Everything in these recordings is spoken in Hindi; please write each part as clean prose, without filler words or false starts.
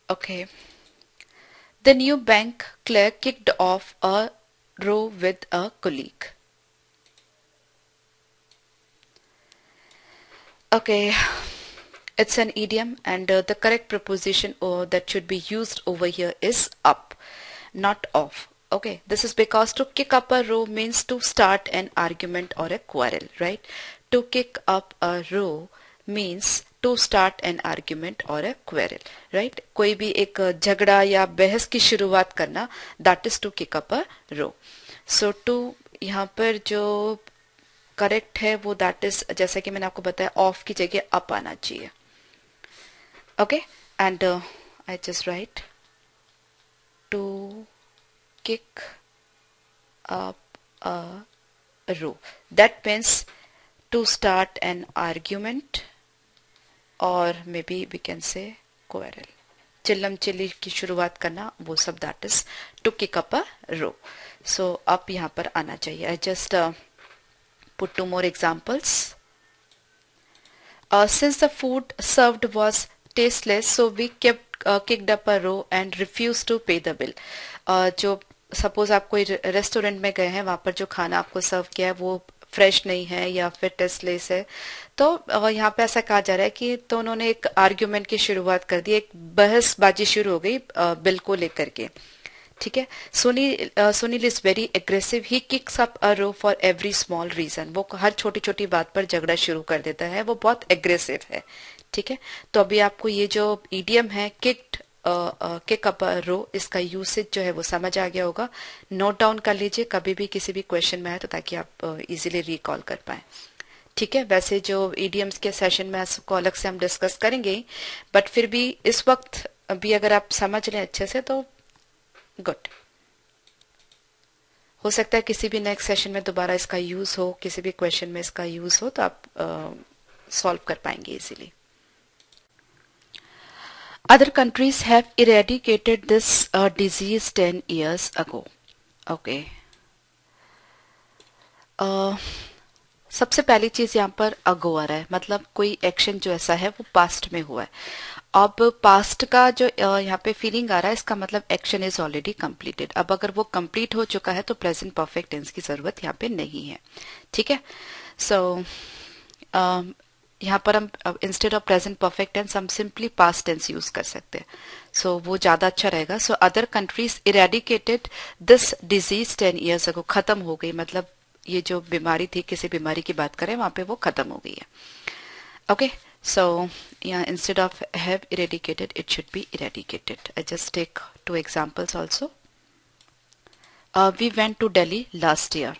Okay. The new bank clerk kicked off a row with a colleague. Okay, it's an idiom, and the correct preposition that should be used over here is up, not off. Okay, this is because to kick up a row means to start an argument or a quarrel, right? To kick up a row means to start an argument or a quarrel, right? कोई भी एक झगड़ा या बहस की शुरुआत करना, that is to kick up a row. So to यहाँ पर जो करेक्ट है वो दैट इज, जैसा कि मैंने आपको बताया, ऑफ की जगह अप आना चाहिए. Okay, and I just write to kick up a row, that means to start an argument और may be we can say quarrel, चिल्लम चिल्ली की शुरुआत करना, वो सब that is to kick up a row. So up यहाँ पर आना चाहिए. I just put two more examples. Since the food served was tasteless, so we kicked up a row and refused to pay the bill. जो सपोज आप कोई रेस्टोरेंट में गए हैं, वहां पर जो खाना आपको सर्व किया है वो फ्रेश नहीं है या फिर टेस्टलेस है, तो यहाँ पे ऐसा कहा जा रहा है कि तो उन्होंने एक आर्ग्यूमेंट की शुरुआत कर दी, एक बहसबाजी शुरू हो गई बिल को लेकर के. ठीक है. Sunil is very aggressive, he kicks up a row for every small reason. वो हर छोटी छोटी बात पर झगड़ा शुरू कर देता है, वो बहुत एग्रेसिव है. ठीक है. तो अभी आपको ये जो ईडियम है किक अप अ रो, इसका यूसेज जो है वो समझ आ गया होगा. नोट डाउन कर लीजिए कभी भी किसी भी क्वेश्चन में आए, तो ताकि आप इजीली रिकॉल कर पाए. ठीक है. वैसे जो ईडियम्स के सेशन में इसको अलग से हम डिस्कस करेंगे, बट फिर भी इस वक्त भी अगर आप समझ लें अच्छे से तो गुड. हो सकता है किसी भी नेक्स्ट सेशन में दोबारा इसका यूज हो, किसी भी क्वेश्चन में इसका यूज हो, तो आप सॉल्व कर पाएंगे easily. Other countries have eradicated this disease 10 years ago. Okay. सबसे पहली चीज यहाँ पर अगो आ रहा है, मतलब कोई एक्शन जो ऐसा है वो पास्ट में हुआ है. अब पास्ट का जो यहाँ पे फीलिंग आ रहा है, इसका मतलब एक्शन इज ऑलरेडी कंप्लीटेड. अब अगर वो कंप्लीट हो चुका है तो प्रेजेंट परफेक्ट टेंस की जरूरत यहाँ पे नहीं है. ठीक है. सो यहाँ पर हम instead of present perfect tense हम सिंपली पास्ट टेंस यूज कर सकते हैं. सो वो ज्यादा अच्छा रहेगा. So other countries eradicated this disease 10 years ago. खत्म हो गई, मतलब ये जो बीमारी थी, किसी बीमारी की बात करें, वहां पे वो खत्म हो गई है. Okay. So, yeah, instead of have eradicated, it should be eradicated. I just take two examples also. We went to Delhi last year.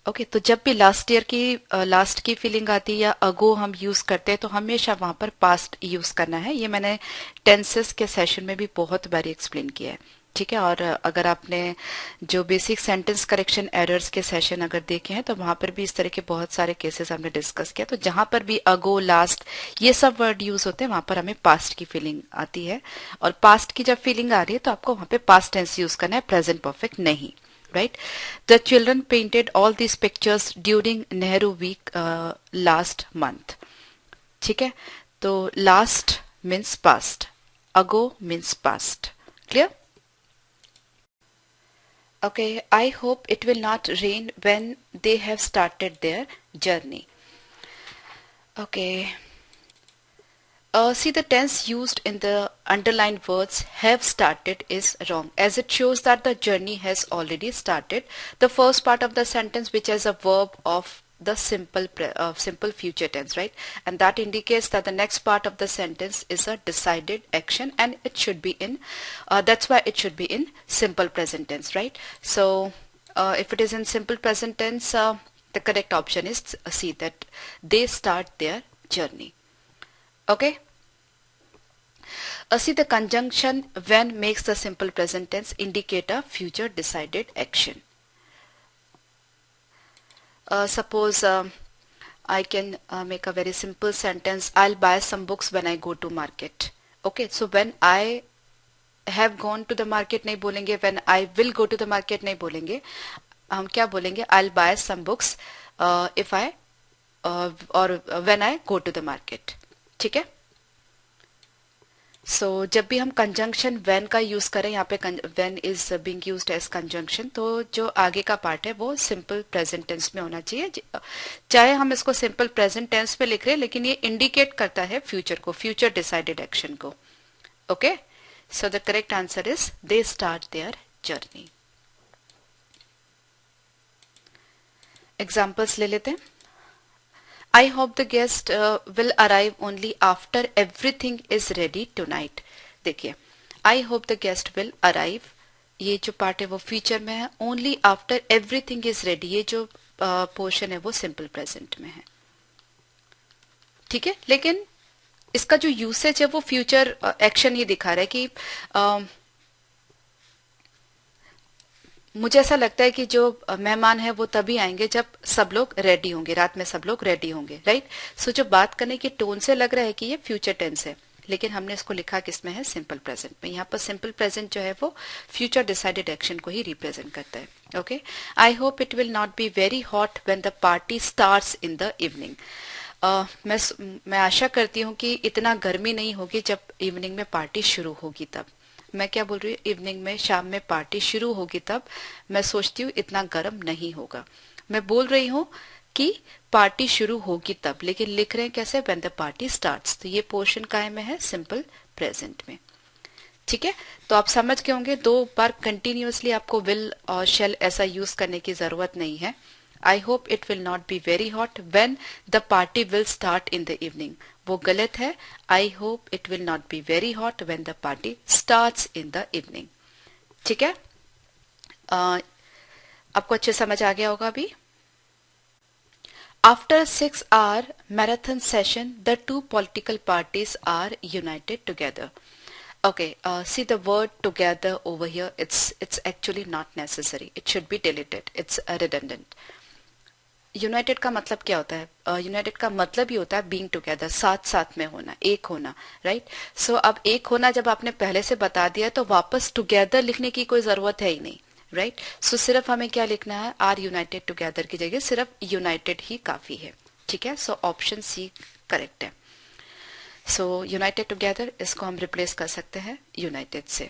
Okay, तो जब भी लास्ट की फीलिंग आती है या अगो हम यूज करते हैं, तो हमेशा वहां पर पास्ट यूज करना है. ये मैंने टेंसेस के सेशन में भी बहुत बार एक्सप्लेन किया है. ठीक है. और अगर आपने जो बेसिक सेंटेंस करेक्शन एरर्स के सेशन अगर देखे हैं, तो वहां पर भी इस तरह के बहुत सारे केसेस हमने डिस्कस किया. तो जहां पर भी अगो, लास्ट, ये सब वर्ड यूज होते हैं, वहां पर हमें पास्ट की फीलिंग आती है. और पास्ट की जब फीलिंग आ रही है तो आपको वहां पे पास्ट टेंस यूज करना है, प्रेजेंट परफेक्ट नहीं. Right. The children painted all these pictures during Nehru week last month. ठीक है. तो last means past, ago means past. Clear? Okay, I hope it will not rain when they have started their journey. Okay. See, the tense used in the underlined words have started is wrong, as it shows that the journey has already started. The first part of the sentence, which has a verb of the simple future tense, right? And that indicates that the next part of the sentence is a decided action, and it should be in, that's why it should be in simple present tense, right? So if it is in simple present tense, the correct option is C, that they start their journey. Okay. See, the conjunction when makes the simple present tense indicate a future decided action. Suppose I can make a very simple sentence. I'll buy some books when I go to market. Okay, so when I have gone to the market नहीं बोलेंगे, when I will go to the market नहीं बोलेंगे, हम क्या बोलेंगे? I'll buy some books if I or when I go to the market. ठीक है. सो जब भी हम कंजंक्शन व्हेन का यूज करें, यहाँ पे when is being used as conjunction, तो जो आगे का पार्ट है वो सिंपल प्रेजेंट टेंस में होना चाहिए। चाहे हम इसको सिंपल प्रेजेंट टेंस में लिख रहे हैं, लेकिन ये इंडिकेट करता है फ्यूचर को, फ्यूचर डिसाइडेड एक्शन को। Okay, so the correct answer is they start their journey. Examples ले लेते हैं। I hope the guest will arrive only after everything is ready tonight। देखिए, I hope the guest will arrive, ये जो पार्ट है वो फ्यूचर में है। Only after everything is ready, ये जो पोर्शन है वो सिंपल प्रेजेंट में है। ठीक है, लेकिन इसका जो यूसेज है वो फ्यूचर एक्शन ही दिखा रहा है कि मुझे ऐसा लगता है कि जो मेहमान है वो तभी आएंगे जब सब लोग रेडी होंगे, रात में सब लोग रेडी होंगे, राइट। सो जो बात करने की टोन से लग रहा है कि ये फ्यूचर टेंस है, लेकिन हमने इसको लिखा किसमें है, सिंपल प्रेजेंट में। यहाँ पर सिंपल प्रेजेंट जो है वो फ्यूचर डिसाइडेड एक्शन को ही रिप्रेजेंट करता है। Okay, I hope it will not be very hot when the party starts in the evening. मैं आशा करती हूँ कि इतना गर्मी नहीं होगी जब इवनिंग में पार्टी शुरू होगी तब। मैं क्या बोल रही हूँ, इवनिंग में, शाम में पार्टी शुरू होगी तब। मैं सोचती हूँ इतना गर्म नहीं होगा। मैं बोल रही हूँ कि पार्टी शुरू होगी तब, लेकिन लिख रहे हैं कैसे, व्हेन द पार्टी स्टार्ट्स। तो ये पोर्शन काय में है, सिंपल प्रेजेंट में। ठीक है, तो आप समझ गए होंगे, 2 बार कंटिन्यूअसली आपको विल और शेल ऐसा यूज करने की जरूरत नहीं है। I hope it will not be very hot when the party will start in the evening, वो गलत है। I hope it will not be very hot when the party starts in the evening. ठीक है, आपको अच्छे समझ आ गया होगा अभी। After 6 hour marathon session the 2 political parties are united together। Okay, see the word together over here, it's actually not necessary, it should be deleted, it's redundant। United का मतलब क्या होता है, यूनाइटेड का मतलब ही होता है बीइंग टुगेदर, साथ साथ में होना, एक होना, राइट। सो अब एक होना जब आपने पहले से बता दिया तो वापस टुगेदर लिखने की कोई जरूरत है ही नहीं, राइट। सो सिर्फ हमें क्या लिखना है, आर यूनाइटेड टुगेदर की जगह सिर्फ यूनाइटेड ही काफी है। ठीक है, सो ऑप्शन सी करेक्ट है। सो यूनाइटेड टुगेदर, इसको हम रिप्लेस कर सकते हैं यूनाइटेड से।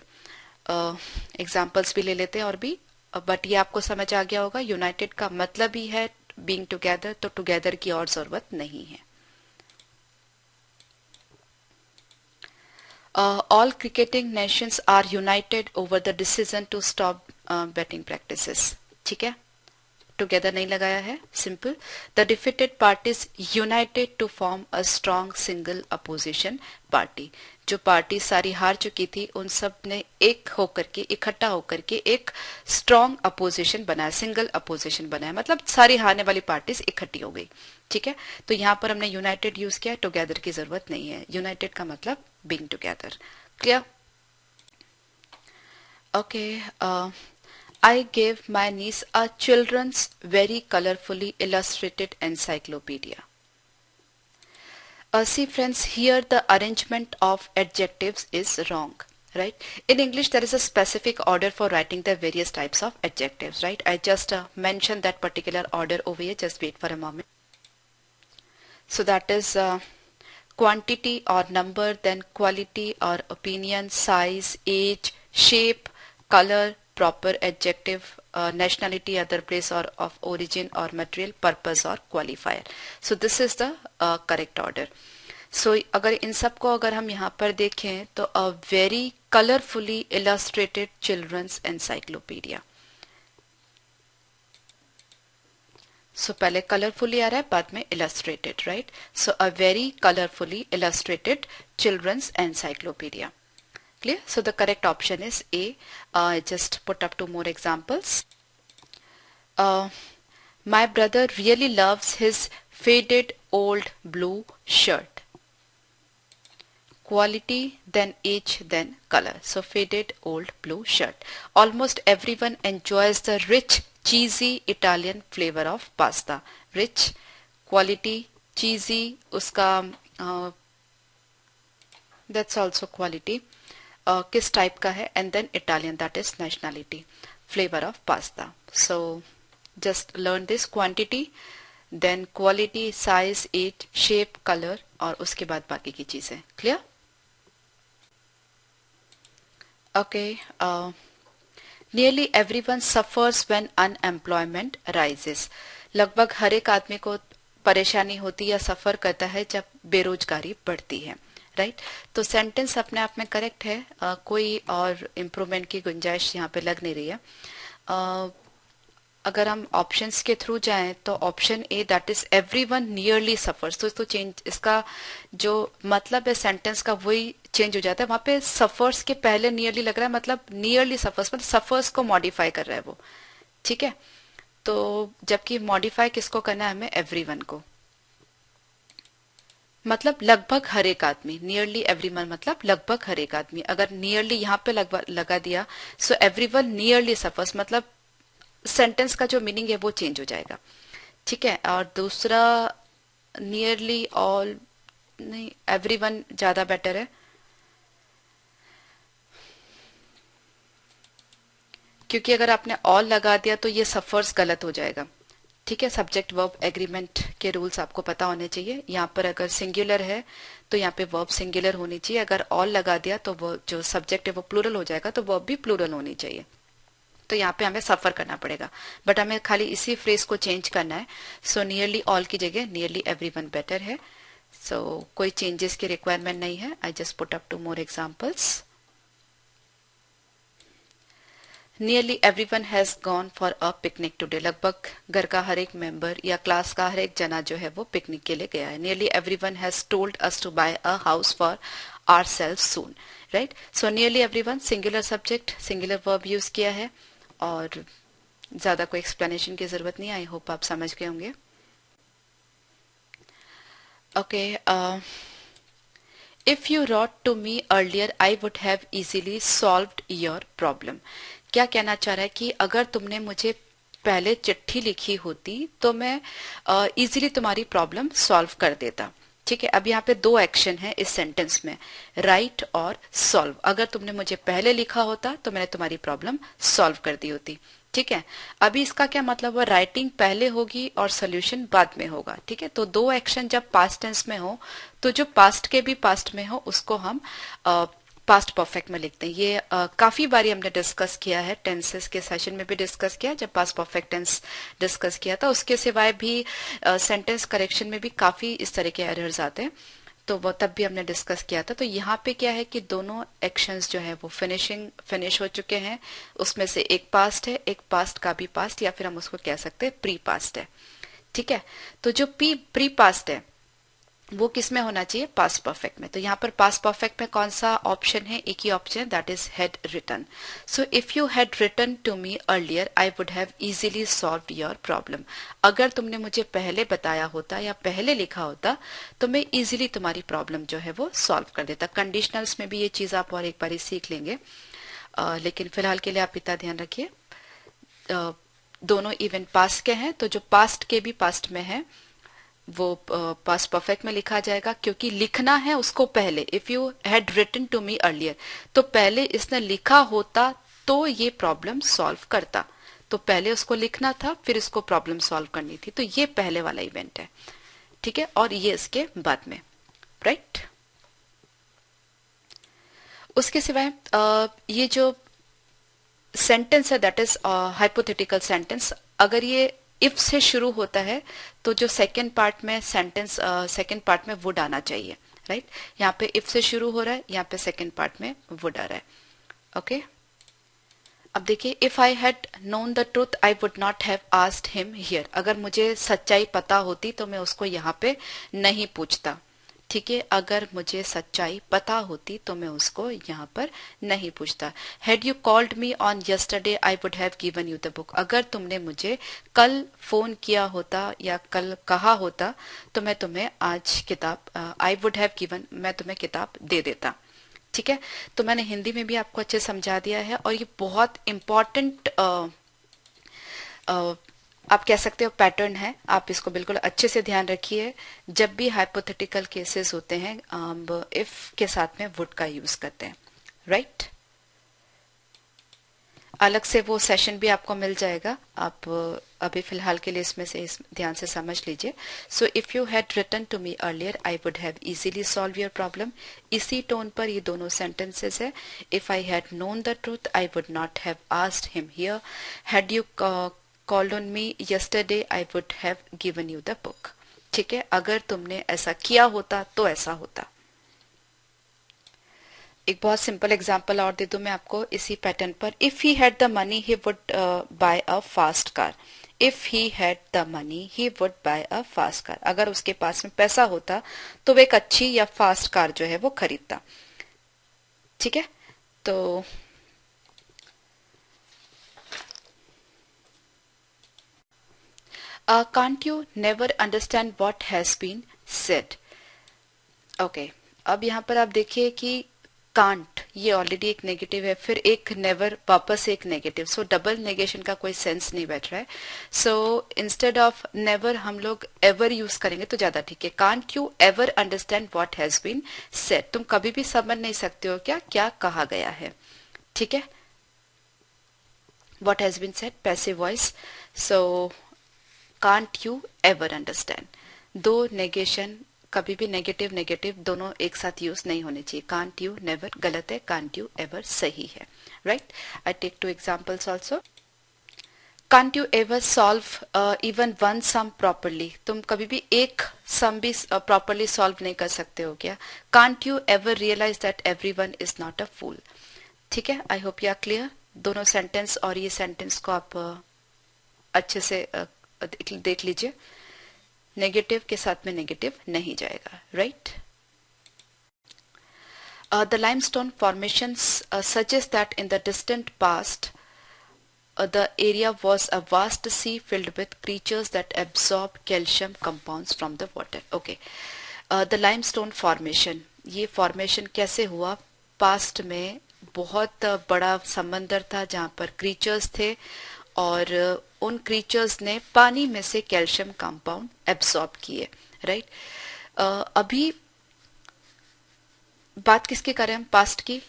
एग्जाम्पल्स भी ले लेते हैं और भी, बट ये आपको समझ आ गया होगा, यूनाइटेड का मतलब ही है बीइंग टुगेदर, तो टुगेदर की और जरूरत नहीं है। All cricketing nations are united over the decision to stop batting practices. ठीक है, टुगेदर नहीं लगाया है, simple. The defeated parties united to form a strong single opposition party. जो पार्टी सारी हार चुकी थी उन सब ने एक होकर के, इकट्ठा होकर के एक स्ट्रॉन्ग अपोजिशन बनाया, सिंगल अपोजिशन बनाया, मतलब सारी हारने वाली पार्टीज इकट्ठी हो गई। ठीक है, तो यहाँ पर हमने यूनाइटेड यूज किया, टुगेदर की जरूरत नहीं है। यूनाइटेड का मतलब being together. Clear? Okay, I gave my niece a children's very colorfully illustrated encyclopedia। See friends, here the arrangement of adjectives is wrong, right? In English there is a specific order for writing the various types of adjectives, right? I just mentioned that particular order over here, just wait for a moment। So that is quantity or number, then quality or opinion, size, age, shape, color, proper adjective, nationality, other place or of origin or material, purpose or qualifier। So this is the correct order। So अगर इन सब को अगर हम यहाँ पर देखें तो a very colorfully illustrated children's encyclopedia। So पहले colorfully आ रहा है, बाद में illustrated, right? So a very colorfully illustrated children's encyclopedia। Clear? So the correct option is A। just put up 2 more examples। My brother really loves his faded old blue shirt। Quality, then age, then color। So faded old blue shirt। Almost everyone enjoys the rich cheesy Italian flavor of pasta। Rich, quality, cheesy, उसका that's also quality, किस टाइप का है, and then Italian, that is nationality, flavour of pasta. So just learn this, quantity, then quality, size, age, shape, colour, और उसके बाद बाकी की चीजें। Clear? Okay, nearly everyone suffers when unemployment rises. लगभग हर एक आदमी को परेशानी होती या सफर करता है जब बेरोजगारी बढ़ती है, राइट। तो सेंटेंस अपने आप में करेक्ट है, कोई और इम्प्रूवमेंट की गुंजाइश यहाँ पे लग नहीं रही है। अगर हम ऑप्शंस के थ्रू जाएं तो option A, that is everyone nearly suffers, तो इसको चेंज, इसका जो मतलब है सेंटेंस का वही चेंज हो जाता है। वहां पे सफर्स के पहले नियरली लग रहा है, मतलब नियरली सफर्स, मतलब सफर्स को मॉडिफाई कर रहा है वो, ठीक है। तो जबकि मॉडिफाई किसको करना है हमें, एवरीवन को, मतलब लगभग हर एक आदमी। नियरली एवरीवन मतलब लगभग हर एक आदमी। अगर नियरली यहाँ पे लगभग लगा दिया, सो एवरीवन नियरली सफर्स, मतलब सेंटेंस का जो मीनिंग है वो चेंज हो जाएगा, ठीक है। और दूसरा नियरली ऑल, नहीं, एवरीवन ज्यादा बेटर है, क्योंकि अगर आपने ऑल लगा दिया तो ये सफर्स गलत हो जाएगा, ठीक है। सब्जेक्ट वर्ब एग्रीमेंट के रूल्स आपको पता होने चाहिए। यहाँ पर अगर सिंगुलर है तो यहाँ पे वर्ब सिंगुलर होनी चाहिए, अगर ऑल लगा दिया तो वो जो सब्जेक्ट है वो प्लूरल हो जाएगा, तो वर्ब भी प्लूरल होनी चाहिए। तो यहाँ पे हमें सफर करना पड़ेगा, बट हमें खाली इसी फ्रेज को चेंज करना है। सो नियरली ऑल की जगह नियरली एवरीवन बेटर है। सो कोई चेंजेस की रिक्वायरमेंट नहीं है। आई just put up 2 more examples. Nearly everyone has gone for a picnic today. लगभग घर का हर एक मेंबर या क्लास का हर एक जना जो है वो पिकनिक के लिए गया है। Nearly everyone has told us to buy a house for ourselves soon, right. So nearly everyone singular subject, singular verb use किया है, और ज्यादा कोई एक्सप्लेनेशन की जरूरत नहीं। आई होप आप समझ गए होंगे। Okay, if you wrote to me earlier I would have easily solved your problem. क्या कहना चाह रहा है कि अगर तुमने मुझे पहले चिट्ठी लिखी होती तो मैं इजीली तुम्हारी प्रॉब्लम सॉल्व कर देता, ठीक है। अब यहाँ पे दो एक्शन है इस सेंटेंस में, राइट और सॉल्व। अगर तुमने मुझे पहले लिखा होता तो मैंने तुम्हारी प्रॉब्लम सॉल्व कर दी होती, ठीक है। अभी इसका क्या मतलब है, राइटिंग पहले होगी और सोल्यूशन बाद में होगा, ठीक है। तो दो एक्शन जब पास्ट टेंस में हो तो जो पास्ट के भी पास्ट में हो उसको हम पास्ट परफेक्ट में लिखते हैं। ये काफी बारी हमने डिस्कस किया है, टेंसेस के सेशन में भी डिस्कस किया, जब पास्ट परफेक्ट टेंस डिस्कस किया था। उसके सिवाय भी सेंटेंस करेक्शन में भी काफी इस तरह के एरर्स आते हैं, तो वो तब भी हमने डिस्कस किया था। तो यहाँ पे क्या है कि दोनों एक्शंस जो है वो फिनिश हो चुके हैं। उसमें से एक पास्ट है, एक पास्ट का भी पास्ट, या फिर हम उसको कह सकते हैं प्री पास्ट है, ठीक है। तो जो प्री पास्ट है वो किस में होना चाहिए, पास्ट परफेक्ट में। तो यहाँ पर पास्ट परफेक्ट में कौन सा ऑप्शन है, एक ही option, that is had written. So if you had written to me earlier I would have easily solved your problem. अगर तुमने मुझे पहले बताया होता या पहले लिखा होता तो मैं इजीली तुम्हारी प्रॉब्लम जो है वो सॉल्व कर देता। कंडीशनल्स में भी ये चीज आप और एक बार सीख लेंगे, लेकिन फिलहाल के लिए आप इतना ध्यान रखिए। दोनों इवन पास्ट के हैं, तो जो पास्ट के भी पास्ट में है वो पास्ट परफेक्ट में लिखा जाएगा, क्योंकि लिखना है उसको पहले। If you had written to me earlier, तो पहले इसने लिखा होता तो ये प्रॉब्लम सॉल्व करता। तो पहले उसको लिखना था, फिर इसको प्रॉब्लम सॉल्व करनी थी। तो ये पहले वाला इवेंट है, ठीक है, और ये इसके बाद में, राइट। उसके सिवाय ये जो सेंटेंस है दैट इज हाइपोथेटिकल सेंटेंस। अगर ये इफ से शुरू होता है तो जो सेकेंड पार्ट में सेंटेंस, सेकेंड पार्ट में वुड आना चाहिए, राइट। यहाँ पे इफ से शुरू हो रहा है, यहाँ पे सेकेंड पार्ट में वुड आ रहा है, ओके। अब देखिए, if I had known the truth I would not have asked him here. अगर मुझे सच्चाई पता होती तो मैं उसको यहाँ पे नहीं पूछता, ठीक है। अगर मुझे सच्चाई पता होती तो मैं उसको यहाँ पर नहीं पूछता। Had you called me on yesterday I would have given you the book. अगर तुमने मुझे कल फोन किया होता या कल कहा होता तो मैं तुम्हें आज किताब, आई वुड हैव गिवन, मैं तुम्हें किताब दे देता, ठीक है। तो मैंने हिंदी में भी आपको अच्छे समझा दिया है, और ये बहुत इम्पोर्टेंट आप कह सकते हो पैटर्न है। आप इसको बिल्कुल अच्छे से ध्यान रखिए। जब भी हाइपोथेटिकल केसेस होते हैं इफ के साथ में वुड का यूज करते हैं, राइट। अलग से वो सेशन भी आपको मिल जाएगा, आप अभी फिलहाल के लिए इसमें से इस ध्यान से समझ लीजिए. So if you had written to me earlier I would have easily solve your problem. इसी टोन पर ये दोनों सेंटेंसेस है. If I had known the truth I would not have asked him here. Had you called on me yesterday I would have given you the book. ठीक है, अगर तुमने ऐसा किया होता तो ऐसा होता. एक बहुत सिंपल एग्जांपल और दे दूं मैं आपको इसी पैटर्न पर. If he had the money he would buy a fast car. If he had the money he would buy a fast car. अगर उसके पास में पैसा होता तो वो एक अच्छी या फास्ट कार जो है वो खरीदता. ठीक है, तो can't you never understand what has been said. Okay, अब यहाँ पर आप देखिए कि कांट ये ऑलरेडी एक नेगेटिव है, फिर एक नेवर, वापस एक नेगेटिव. सो डबल नेगेशन का कोई सेंस नहीं बैठ रहा है. सो इंस्टेड ऑफ नेवर हम लोग एवर यूज करेंगे तो ज्यादा ठीक है. Can't you ever understand what has been said. तुम कभी भी समझ नहीं सकते हो क्या क्या कहा गया है. ठीक है, what has been said passive voice. So can't you ever understand. दो नेगेशन कभी भी नेगेटिव नेगेटिव दोनों एक साथ यूज नहीं होने चाहिए. कांट यू नेवर गलत है, कांट यू एवर सही है. Right, I take two examples also. Can't you ever solve even one sum properly. तुम कभी भी एक सम भी प्रॉपरली सॉल्व नहीं कर सकते हो क्या. Can't you ever realize that everyone is not a fool. ठीक है, I hope you are clear. दोनों सेंटेंस और ये सेंटेंस को आप अच्छे से देख लीजिए. नेगेटिव के साथ में नेगेटिव नहीं जाएगा. Right, the limestone formations suggest that in the distant past the area was a vast sea filled with creatures that absorb calcium compounds from the water. Okay, the limestone formation, ये फॉर्मेशन कैसे हुआ. पास्ट में बहुत बड़ा समंदर था जहां पर क्रीचर्स थे और उन क्रीचर्स ने पानी में से कैल्शियम कंपाउंड एब्सॉर्ब किए. राइट, अभी बात किसके करें हम, पास्ट की.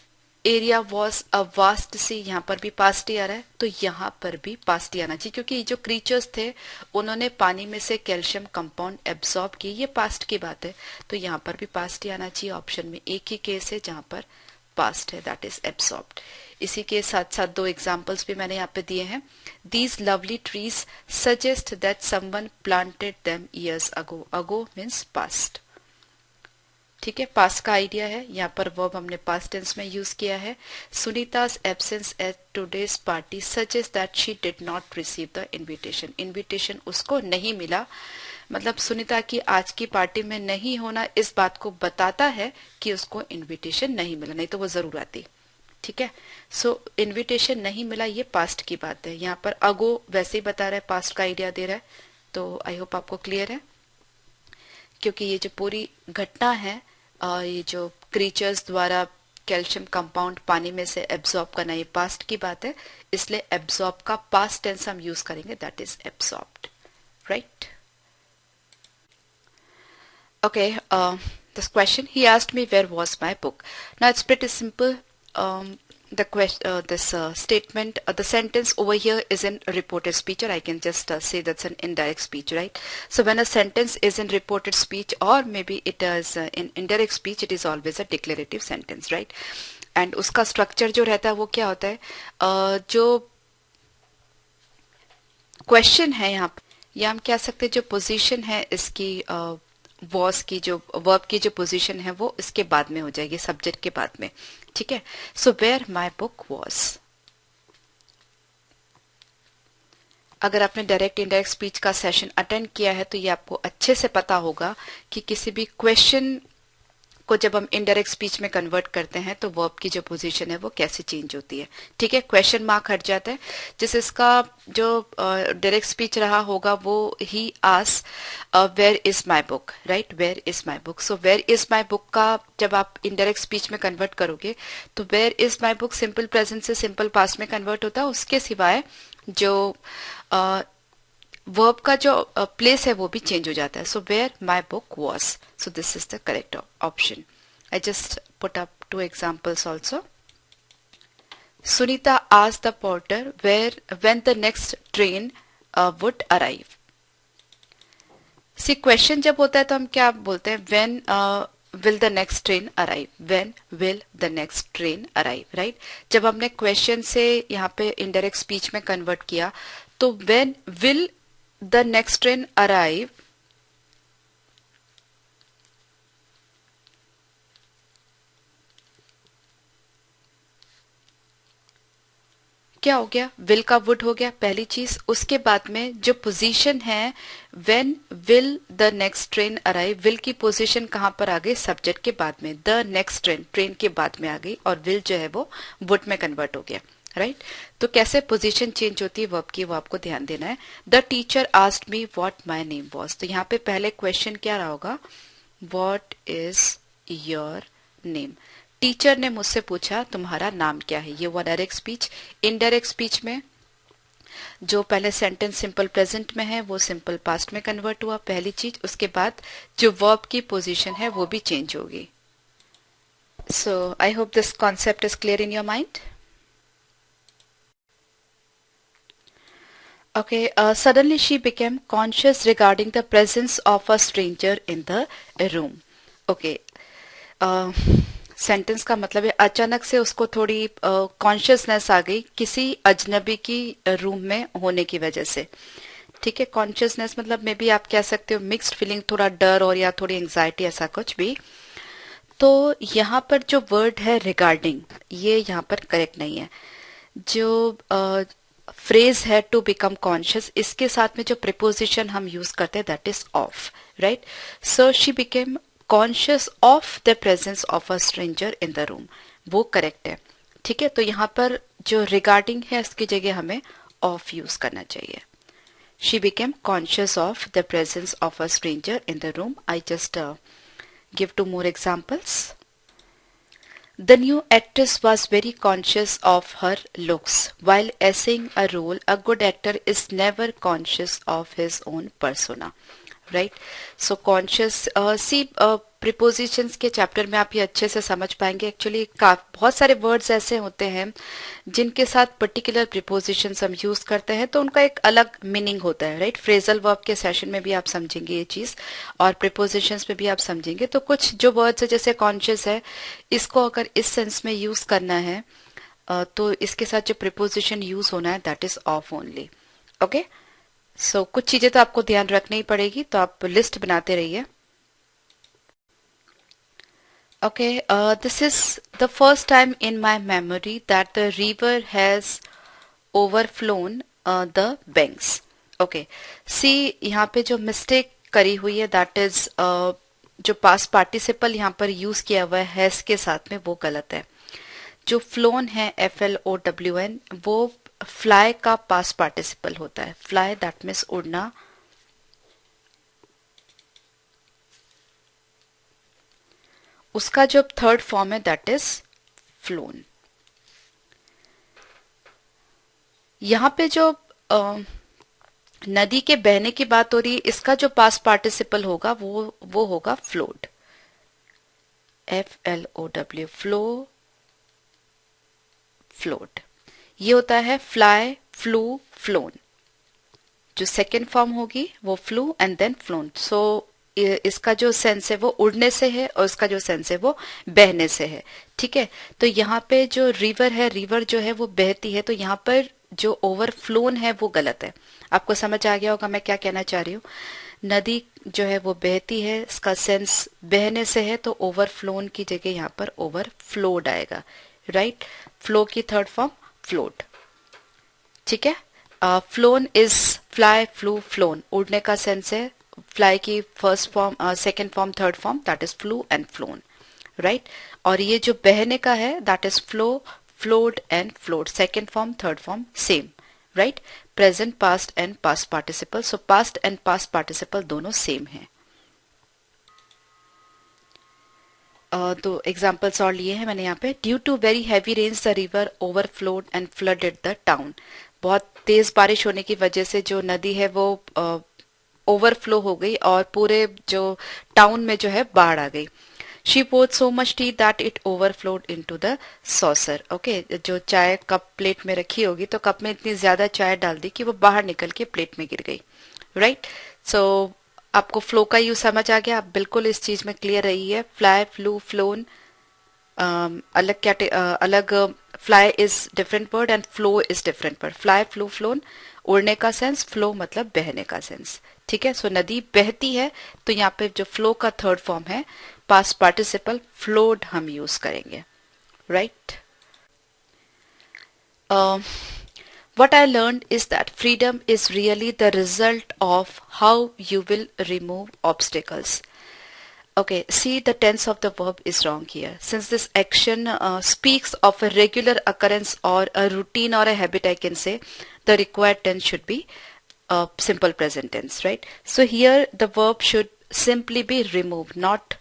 एरिया वॉज अ वास्ट सी, यहाँ पर भी पास्ट ही आ रहा है तो यहाँ पर भी पास्ट ही आना चाहिए क्योंकि जो क्रीचर्स थे उन्होंने पानी में से कैल्शियम कंपाउंड एब्सॉर्ब किए. ये पास्ट की बात है तो यहाँ पर भी पास्ट ही आना चाहिए. ऑप्शन में एक ही केस है जहां पर पास्ट है, दैट इज एब्सॉर्ब्ड. इसी के साथ साथ दो एग्जाम्पल्स भी मैंने यहाँ पे दिए हैं. These lovely trees suggest that someone planted them years ago. Ago means past. ठीक है, पास्ट का आइडिया है. यहाँ पर वर्ब हमने पास्ट टेंस में यूज किया है. सुनीता's absence at today's party suggest that she did not receive the invitation. Invitation उसको नहीं मिला, मतलब सुनीता की आज की पार्टी में नहीं होना इस बात को बताता है कि उसको इनविटेशन नहीं मिला, नहीं तो वो जरूर आती. ठीक है, सो इनविटेशन नहीं मिला ये पास्ट की बात है. यहाँ पर अगो वैसे ही बता रहा है, पास्ट का आइडिया दे रहा है. तो आई होप आपको क्लियर है क्योंकि ये जो पूरी घटना है, ये जो क्रीचर्स द्वारा कैल्शियम कंपाउंड पानी में से एब्सॉर्ब करना, ये पास्ट की बात है, इसलिए एब्सॉर्ब का पास्ट टेंस हम यूज करेंगे, that is absorbed. Right, okay. This question, he asked me where was my book. Now it's pretty simple. The question, this statement, the sentence over here is in reported speech, or I can just say that's an indirect speech, right? So when a sentence is in reported speech, or maybe it is in indirect speech, it is always a declarative sentence, right? And उसका structure जो रहता है वो क्या होता है, जो question है यहाँ या हम कह सकते हैं जो position है इसकी वॉज की, जो वर्ब की जो पोजीशन है वो इसके बाद में हो जाएगी, सब्जेक्ट के बाद में. ठीक है, so where my book was. अगर आपने डायरेक्ट इनडायरेक्ट स्पीच का सेशन अटेंड किया है तो ये आपको अच्छे से पता होगा कि किसी भी क्वेश्चन को जब हम इनडायरेक्ट स्पीच में कन्वर्ट करते हैं तो वर्ब की जो पोजीशन है वो कैसे चेंज होती है. ठीक है, क्वेश्चन मार्क हट जाता है. जिस इसका जो डायरेक्ट स्पीच रहा होगा वो ही as where is my book, right, where is my book. So where is my book का जब आप इनडायरेक्ट स्पीच में कन्वर्ट करोगे तो where is my book simple present से सिंपल पास्ट में कन्वर्ट होता है. उसके सिवाय जो वर्ब का जो प्लेस है वो भी चेंज हो जाता है. So where my book was. So this is the correct option. I just put up 2 examples also. Sunita asked the porter when the next train would arrive. See question जब होता है तो हम क्या बोलते हैं, when will the next train arrive, when will the next train arrive, right. जब हमने क्वेश्चन से यहाँ पे इनडायरेक्ट स्पीच में कन्वर्ट किया तो when will the next train arrive, क्या हो गया, विल का वुड हो गया पहली चीज। उसके बाद में जो पोजीशन है when will the next train arrive, will की पोजीशन कहां पर आ गई, सब्जेक्ट के बाद में, द नेक्स्ट ट्रेन ट्रेन के बाद में आ गई और विल जो है वो वुड में कन्वर्ट हो गया, राइट। तो कैसे पोजीशन चेंज होती है वर्ब की वो आपको ध्यान देना है। The teacher asked me what my name was, तो यहाँ पे पहले क्वेश्चन क्या रहा होगा, what is your name. Teacher ने मुझसे पूछा तुम्हारा नाम क्या है, ये हुआ डायरेक्ट स्पीच। इनडायरेक्ट स्पीच में जो पहले सेंटेंस सिंपल प्रेजेंट में है वो सिंपल पास्ट में कन्वर्ट हुआ, पहली चीज। उसके बाद जो वर्ब की पोजीशन है वो भी चेंज होगी। So I hope this concept is clear in your mind. Okay, suddenly she became conscious regarding the presence of a stranger in the room. Okay, sentence का मतलब है अचानक से उसको थोड़ी कॉन्शियसनेस आ गई किसी अजनबी की रूम में होने की वजह से। ठीक है, कॉन्शियसनेस मतलब मे बी आप कह सकते हो मिक्स्ड फीलिंग, थोड़ा डर और या थोड़ी एंजाइटी, ऐसा कुछ भी। तो यहाँ पर जो वर्ड है रिगार्डिंग, ये यहाँ पर करेक्ट नहीं है। जो फ्रेज है टू बिकम कॉन्शियस, इसके साथ में जो प्रिपोजिशन हम यूज करते हैं that is of, right. So she became conscious of the presence of a stranger in the room, वो करेक्ट है। ठीक है, तो यहाँ पर जो रिगार्डिंग है उसकी जगह हमें ऑफ यूज करना चाहिए। She became conscious of the presence of a stranger in the room. I just give two more examples. The new actress was very conscious of her looks. While essaying a role, a good actor is never conscious of his own persona. Right? So conscious, see prepositions के चैप्टर में आप ये अच्छे से समझ पाएंगे। एक्चुअली बहुत सारे वर्ड्स ऐसे होते हैं जिनके साथ पर्टिकुलर प्रिपोजिशंस हम यूज करते हैं तो उनका एक अलग मीनिंग होता है, राइट। फ्रेजल वर्ब के सेशन में भी आप समझेंगे ये चीज और प्रिपोजिशंस में भी आप समझेंगे। तो कुछ जो वर्ड्स है जैसे कॉन्शियस है, इसको अगर इस सेंस में यूज करना है तो इसके साथ जो प्रिपोजिशन यूज होना है that is of only. Okay, so कुछ चीजें तो आपको ध्यान रखनी ही पड़ेगी, तो आप लिस्ट बनाते रहिए। Okay, this is the first time in my memory that the river has overflown the banks. Okay, see यहाँ पे जो मिस्टेक करी हुई है दैट इज जो पास्ट पार्टिसिपल यहाँ पर यूज किया हुआ है हैज के साथ में, वो गलत है। जो फ्लोन है FLOWN, वो फ्लाई का पास्ट पार्टिसिपल होता है। फ्लाई दैट मीन्स उड़ना, उसका जो थर्ड फॉर्म है दैट इज फ्लोन। यहां पे जो नदी के बहने की बात हो रही है, इसका जो पास्ट पार्टिसिपल होगा वो होगा फ्लोड, FLOW, फ्लो, फ्लोट। ये होता है फ्लाई, फ्लू, फ्लोन। जो सेकेंड फॉर्म होगी वो फ्लू एंड देन फ्लोन। सो इसका जो सेंस है वो उड़ने से है और इसका जो सेंस है वो बहने से है। ठीक है, तो यहाँ पे जो रिवर है, रिवर जो है वो बहती है, तो यहाँ पर जो ओवरफ्लोन है वो गलत है। आपको समझ आ गया होगा मैं क्या कहना चाह रही हूँ। नदी जो है वो बहती है, इसका सेंस बहने से है, तो ओवरफ्लोन की जगह यहाँ पर ओवरफ्लोड आएगा, राइट। फ्लो की थर्ड फॉर्म फ्लोट। ठीक है, phloem is fly, flu, phloem, उड़ने का सेंस है। फ्लाई की first form, second form, third form that is flu and phloem, right. और ये जो बहने का है that is flow, flowed and flowed, second form, third form same, right. Present, past and past participle, so past and past participle दोनों सेम है। तो एग्जाम्पल्स और लिए हैं मैंने यहाँ पे। Due to very heavy rains the river overflowed and flooded the town. बहुत तेज बारिश होने की वजह से जो नदी है वो ओवरफ्लो हो गई और पूरे जो टाउन में जो है बाढ़ आ गई। She poured so much tea that it overflowed into the saucer. Okay जो चाय कप प्लेट में रखी होगी तो कप में इतनी ज्यादा चाय डाल दी कि वो बाहर निकल के प्लेट में गिर गई. राइट. सो आपको फ्लो का यूज समझ आ गया. आप बिल्कुल इस चीज में क्लियर रही है. फ्लाई, फ्लू, फ्लोन अलग क्या अलग. Fly is different word and flow is different word. Fly, flu, phloem उड़ने का सेंस, फ्लो मतलब बहने का सेंस. ठीक है. सो नदी बहती है तो यहाँ पे जो फ्लो का थर्ड फॉर्म है पास्ट पार्टिसिपल फ्लोड हम यूज करेंगे. Right. What I learned is that freedom is really the result of how you will remove obstacles. Okay, see the tense of the verb is wrong here. Since this action speaks of a regular occurrence or a routine or a habit, I can say the required tense should be simple present tense, right? So here the verb should simply be remove, not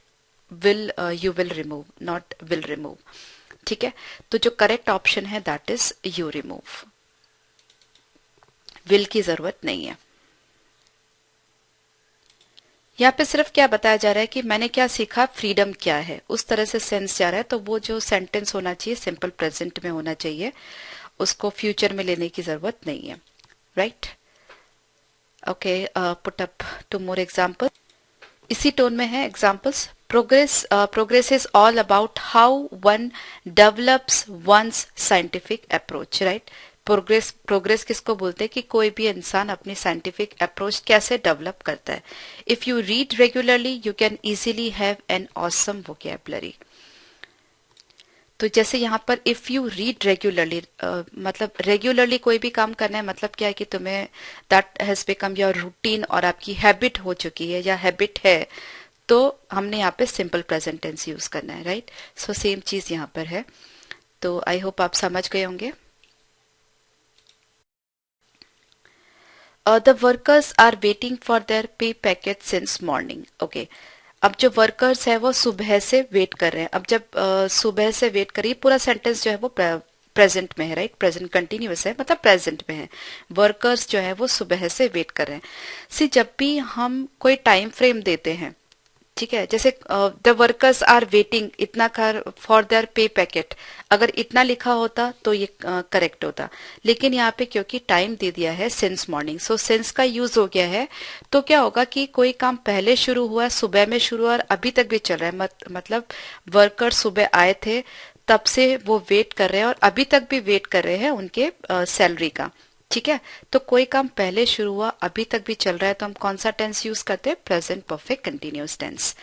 will. You will remove, not will remove. ठीक है. तो जो करेक्ट ऑप्शन है that is you remove. Will की जरूरत नहीं है. यहाँ पे सिर्फ क्या बताया जा रहा है कि मैंने क्या सीखा, फ्रीडम क्या है, उस तरह से सेंस जा रहा है. तो वो जो सेंटेंस होना चाहिए सिंपल प्रेजेंट में होना चाहिए, उसको फ्यूचर में लेने की जरूरत नहीं है. Right. Okay, put up 2 more example. इसी टोन में है examples. Progress is all about how one develops one's scientific approach, right? Progress किसको बोलते हैं कि कोई भी इंसान अपनी साइंटिफिक अप्रोच कैसे डेवलप करता है. If you read regularly you can easily have an awesome vocabulary. तो जैसे यहाँ पर इफ यू रीड रेगुलरली मतलब रेगुलरली कोई भी काम करना है, मतलब क्या है कि तुम्हें that has become your routine और आपकी हैबिट हो चुकी है या हैबिट है, तो हमने यहाँ पे सिंपल प्रेजेंट टेंस यूज करना है. राइट. सो सेम चीज यहाँ पर है. तो आई होप आप समझ गए होंगे. The workers are waiting for their pay packet since morning. Okay, अब जो वर्कर्स है वो सुबह से वेट कर रहे हैं. अब जब सुबह से वेट करिए, पूरा सेंटेंस जो है वो प्रेजेंट में है. राइट. प्रेजेंट कंटिन्यूअस है, मतलब प्रेजेंट में है. वर्कर्स जो है वो सुबह से वेट कर रहे हैं. सी जब भी हम कोई टाइम फ्रेम देते हैं, ठीक है, जैसे द वर्कर्स आर वेटिंग इतना फॉर देयर पे पैकेट, अगर इतना लिखा होता तो ये करेक्ट होता. लेकिन यहाँ पे क्योंकि टाइम दे दिया है सिंस मॉर्निंग, सो सिंस का यूज हो गया है, तो क्या होगा कि कोई काम पहले शुरू हुआ, सुबह में शुरू हुआ और अभी तक भी चल रहा है. मतलब वर्कर सुबह आए थे तब से वो वेट कर रहे हैं और अभी तक भी वेट कर रहे हैं उनके सैलरी का. ठीक है. तो कोई काम पहले शुरू हुआ अभी तक भी चल रहा है तो हम कौन सा टेंस यूज करते हैं, प्रेजेंट परफेक्ट कंटिन्यूअस टेंस.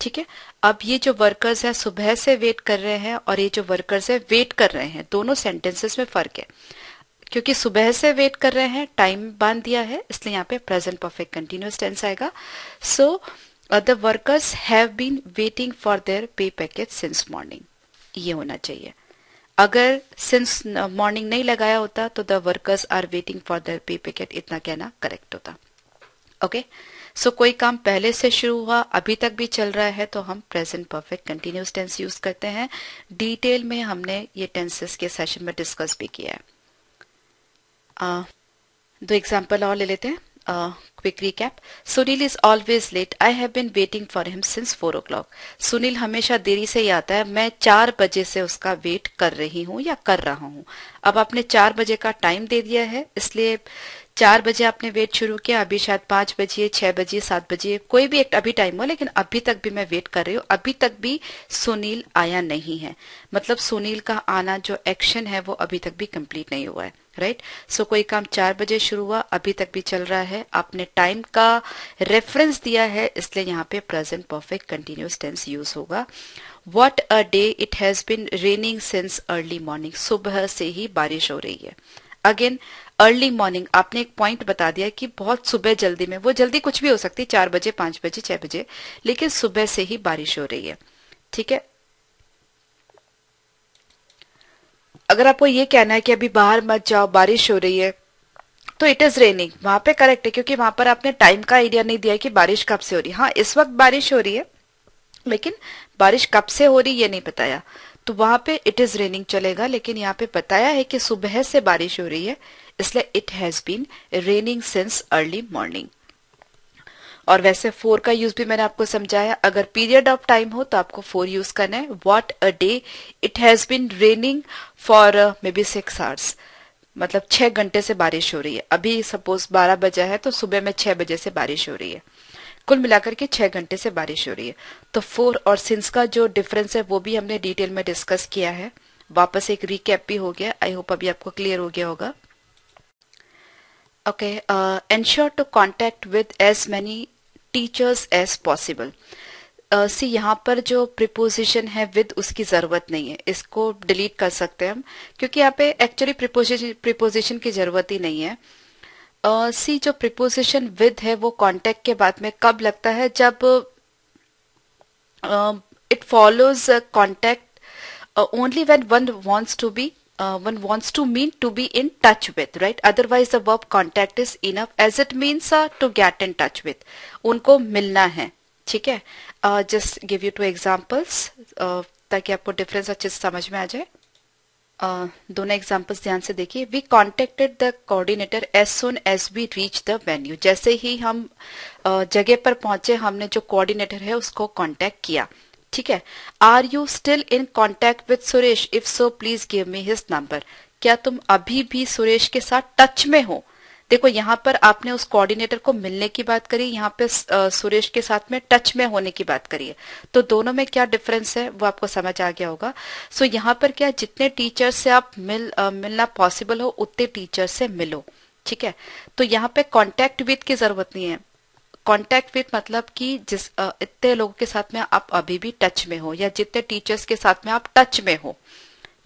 ठीक है. अब ये जो वर्कर्स है सुबह से वेट कर रहे हैं और ये जो वर्कर्स है वेट कर रहे हैं, दोनों सेंटेंसेस में फर्क है. क्योंकि सुबह से वेट कर रहे हैं, टाइम बांध दिया है, इसलिए यहाँ पे प्रेजेंट परफेक्ट कंटिन्यूअस टेंस आएगा. So the workers have been waiting for their pay package since morning, ये होना चाहिए. अगर सिंस मॉर्निंग नहीं लगाया होता तो the workers are waiting for their pay packet, इतना कहना करेक्ट होता. ओके. सो कोई काम पहले से शुरू हुआ अभी तक भी चल रहा है तो हम present perfect continuous tense use करते हैं. डिटेल में हमने ये टेंसेस के सेशन में डिस्कस भी किया है. 2 एग्जाम्पल और ले लेते हैं. Quick recap. Sunil is always late. I have been waiting for him since 4 o'clock. Sunil हमेशा देरी से ही आता है, मैं 4 बजे से उसका वेट कर रही हूँ या कर रहा हूँ. अब आपने 4 बजे का टाइम दे दिया है, इसलिए 4 बजे आपने वेट शुरू किया, अभी शायद 5 बजे, 6 बजे, 7 बजे, कोई भी एक अभी टाइम हो, लेकिन अभी तक भी मैं वेट कर रही हूँ, अभी तक भी सुनील आया नहीं है. मतलब सुनील का आना जो एक्शन है वो अभी तक भी कंप्लीट नहीं हुआ है. राइट. सो कोई काम 4 बजे शुरू हुआ अभी तक भी चल रहा है, आपने टाइम का रेफरेंस दिया है, इसलिए यहाँ पे present perfect continuous tense use होगा. What a day it has been raining since early morning. सुबह से ही बारिश हो रही है. अगेन अर्ली मॉर्निंग, आपने एक पॉइंट बता दिया कि बहुत सुबह जल्दी में, वो जल्दी कुछ भी हो सकती है, 4 बजे, 5 बजे, 6 बजे, लेकिन सुबह से ही बारिश हो रही है. ठीक है. अगर आपको ये कहना है कि अभी बाहर मत जाओ बारिश हो रही है, तो इट इज रेनिंग, वहां पे करेक्ट है, क्योंकि वहां पर आपने टाइम का आइडिया नहीं दिया कि बारिश कब से हो रही है. हाँ, इस वक्त बारिश हो रही है, लेकिन बारिश कब से हो रही है ये नहीं बताया, तो वहां पे इट इज रेनिंग चलेगा. लेकिन यहाँ पे बताया है कि सुबह से बारिश हो रही है, इसलिए it has been raining since early morning. और वैसे फोर का यूज भी मैंने आपको समझाया, अगर पीरियड ऑफ टाइम हो तो आपको फोर यूज करना है। What a day, it has been raining for maybe 6 hours, मतलब 6 घंटे से बारिश हो रही है। अभी सपोज 12 बजा है तो सुबह में 6 बजे से बारिश हो रही है, कुल मिलाकर के 6 घंटे से बारिश हो रही है। तो फोर और सिंस का जो डिफरेंस है वो भी हमने डिटेल में डिस्कस किया है, वापस एक रिकैप भी हो गया। आई होप अभी आपको क्लियर हो गया होगा। Okay, ensure to contact with as many teachers as possible. See यहाँ पर जो प्रिपोजिशन है विद, उसकी जरूरत नहीं है, इसको डिलीट कर सकते हैं हम, क्योंकि यहाँ पे एक्चुअली प्रिपोजिशन की जरूरत ही नहीं है। सी जो प्रिपोजिशन विद है वो कांटेक्ट के बाद में कब लगता है, जब it follows contact only when one wants to mean to be in touch with, right? Otherwise the verb contact is enough, as it means to get in touch with, उनको मिलना है, ठीक है। just give you 2 examples ताकि आपको डिफरेंस अच्छे से समझ में आ जाए। दोनों एग्जाम्पल्स ध्यान से देखिए। We contacted the coordinator as soon as we reach the venue. जैसे ही हम जगह पर पहुंचे, हमने जो कोऑर्डिनेटर है उसको कांटेक्ट किया, ठीक है। Are you still in contact with Suresh, if so please give me his number. क्या तुम अभी भी सुरेश के साथ टच में हो? देखो यहाँ पर आपने उस कोऑर्डिनेटर को मिलने की बात करी, यहाँ पे सुरेश के साथ में टच में होने की बात करी है, तो दोनों में क्या डिफरेंस है वो आपको समझ आ गया होगा। सो यहाँ पर क्या, जितने टीचर से आप मिलना पॉसिबल हो उतने टीचर से मिलो, ठीक है। तो यहाँ पे कॉन्टेक्ट विद की जरूरत नहीं है। कॉन्टेक्ट विद मतलब कि जिस इतने लोगों के साथ में आप अभी भी टच में हो, या जितने टीचर्स के साथ में आप टच में हो,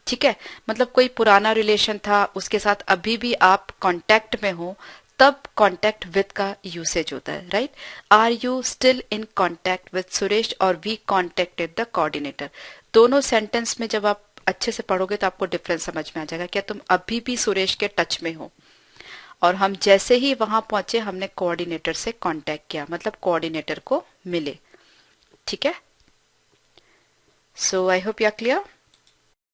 ठीक है। मतलब कोई पुराना रिलेशन था उसके साथ अभी भी आप कांटेक्ट में हो, तब कांटेक्ट विद का यूसेज होता है, right. Are you still in contact with Suresh और वी कांटेक्टेड द कोऑर्डिनेटर। दोनों सेंटेंस में जब आप अच्छे से पढ़ोगे तो आपको डिफरेंस समझ में आ जाएगा। क्या तुम अभी भी सुरेश के टच में हो, और हम जैसे ही वहां पहुंचे हमने कोऑर्डिनेटर से कांटेक्ट किया, मतलब कोऑर्डिनेटर को मिले, ठीक है। So I hope you are clear.